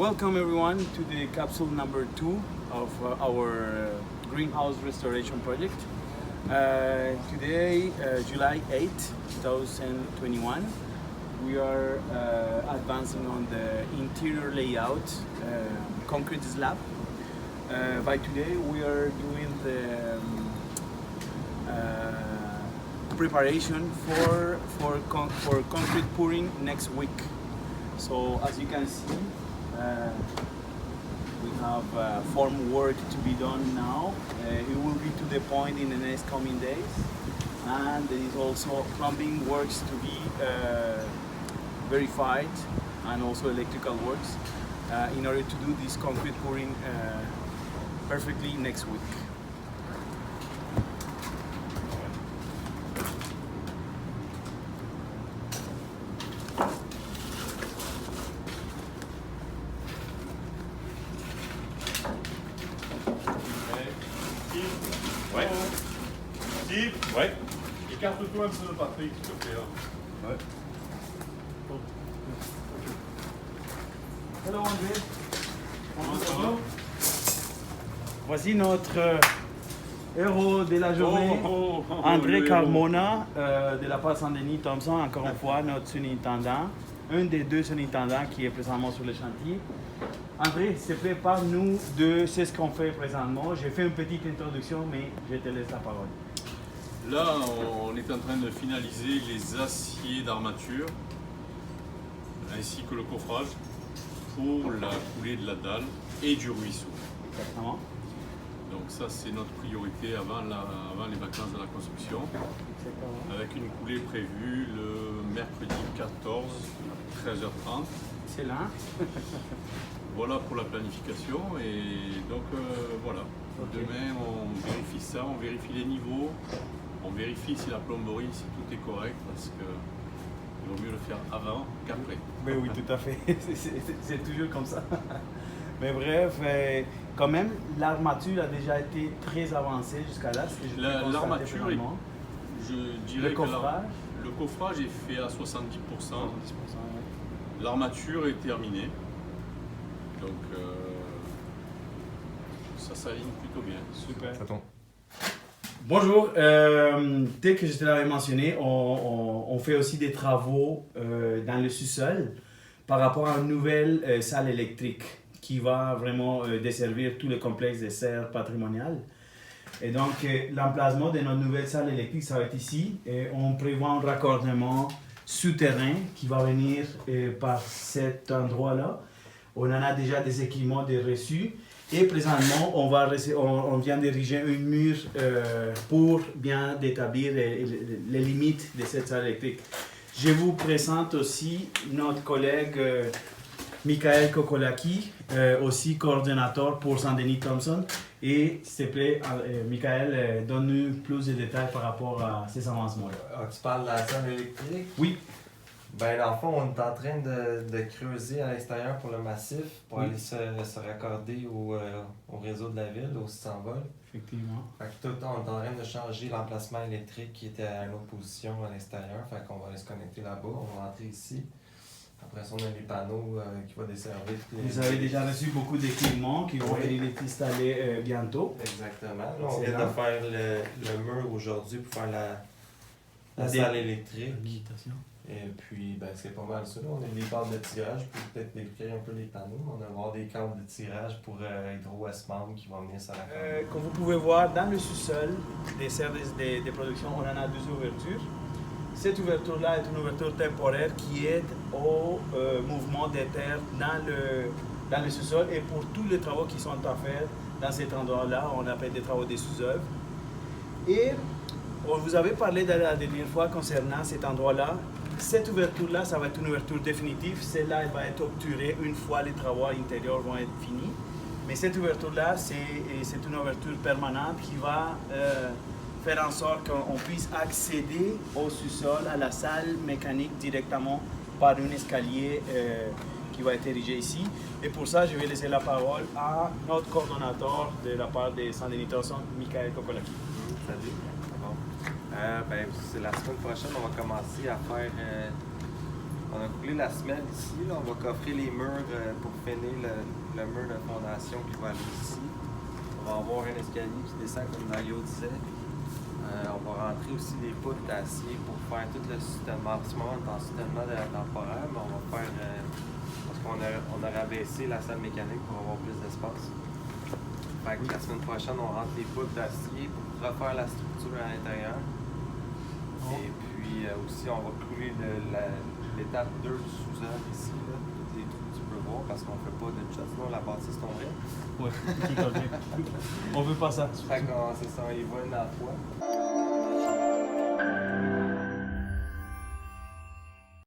Welcome everyone to the capsule number 2 of our greenhouse restoration project. Today, July 8, 2021, we are advancing on the interior layout, concrete slab. By today we are doing the preparation for concrete pouring next week. So as you can see, we have form work to be done now. It will be to the point in the next coming days, and there is also plumbing works to be verified, and also electrical works in order to do this concrete pouring perfectly next week. Ouais. Steve, ouais. Écarte-toi un peu, Patrick, s'il te plaît. Ouais. Hello André. Comment ça va? Voici notre héros de la journée, André oui, Carmona, de la part Saint-Denis Thompson, encore une fois notre surintendant, un des deux surintendants qui est présentement sur le chantier. André, s'il te plaît, parle-nous de ce qu'on fait présentement. J'ai fait une petite introduction, mais je te laisse la parole. Là, on est en train de finaliser les aciers d'armature ainsi que le coffrage pour la coulée de la dalle et du ruisseau. Exactement. Donc ça, c'est notre priorité avant les vacances de la construction. Exactement. Avec une coulée prévue le mercredi 14 à 13h30. Excellent. Voilà pour la planification et donc voilà. Okay. Demain on vérifie ça, on vérifie les niveaux, on vérifie si la plomberie, si tout est correct parce que il vaut mieux le faire avant qu'après. Mais oui, tout à fait. C'est toujours comme ça. Mais bref, quand même, l'armature a déjà été très avancée jusqu'à là. L'armature, je dirais le coffrage. Le coffrage est fait à 70%. 70%, ouais. L'armature est terminée. Donc ça s'aligne plutôt bien. Super. Ça tombe. Bonjour, dès que je te l'avais mentionné, on fait aussi des travaux dans le sous-sol par rapport à une nouvelle salle électrique qui va vraiment desservir tout le complexe des serres patrimoniales. Et donc l'emplacement de notre nouvelle salle électrique, ça va être ici. Et on prévoit un raccordement souterrain qui va venir par cet endroit-là. On en a déjà des équipements de reçus. Et présentement, on vient d'ériger une mur pour bien établir les limites de cette salle électrique. Je vous présente aussi notre collègue Michael Kokolaki, aussi coordonnateur pour Saint-Denis Thompson. Et s'il te plaît, Michael, donne-nous plus de détails par rapport à ces avancements-là. Ah, tu parles de la salle électrique? Oui. Ben, dans le fond, on est en train de creuser à l'extérieur pour le massif pour Oui. aller se raccorder au réseau de la ville, au 600 volts. Effectivement. Fait que tout le temps, on est en train de changer l'emplacement électrique qui était à une autre position à l'extérieur. Fait qu'on va aller se connecter là-bas. On va rentrer ici. Après ça, on a les panneaux qui vont desservir toutes les... Vous avez déjà reçu beaucoup d'équipements qui vont Oui. être installés bientôt. Exactement. Là, on Excellent. vient de faire le mur aujourd'hui pour faire la salle électrique. Habilitation. Et puis, ben, c'est pas mal ça. Là. On a des câbles de tirage pour peut-être décrire un peu les panneaux. On va avoir des câbles de tirage pour Hydro Westmount qui vont venir sur la commande. Comme vous pouvez voir, dans le sous-sol des services de production, on en a deux ouvertures. Cette ouverture-là est une ouverture temporaire qui aide au mouvement des terres dans le sous-sol et pour tous les travaux qui sont à faire dans cet endroit-là, on appelle des travaux de sous-œuvre. Et on vous avait parlé de la dernière fois concernant cet endroit-là. Cette ouverture-là, ça va être une ouverture définitive. Celle-là, elle va être obturée une fois les travaux intérieurs vont être finis. Mais cette ouverture-là, c'est une ouverture permanente qui va faire en sorte qu'on puisse accéder au sous-sol, à la salle mécanique directement par un escalier qui va être érigé ici. Et pour ça, je vais laisser la parole à notre coordonnateur de la part de Saint-Denis Thompson, Michael Kokolaki. Salut. Bon. C'est la semaine prochaine, on va commencer à faire On a coulé la semelle ici. Là. On va coffrer les murs pour finir le mur de fondation qui va aller ici. On va avoir un escalier qui descend comme Mario disait. On va rentrer aussi des poutres d'acier pour faire tout le soutènement. En ce moment, on est en soutènement temporaire, mais on va faire... parce qu'on a rabaissé la salle mécanique pour avoir plus d'espace. Fait que la semaine prochaine, on rentre les poutres d'acier pour refaire la structure à l'intérieur. Et puis aussi, on va couler l'étape 2 du sous-sol ici, là, tous les trous que tu peux voir, parce qu'on ne fait pas de shot, sinon la bâtisse tomberait. Ouais, on veut pas ça. Fait que c'est ça, on y va une à la fois.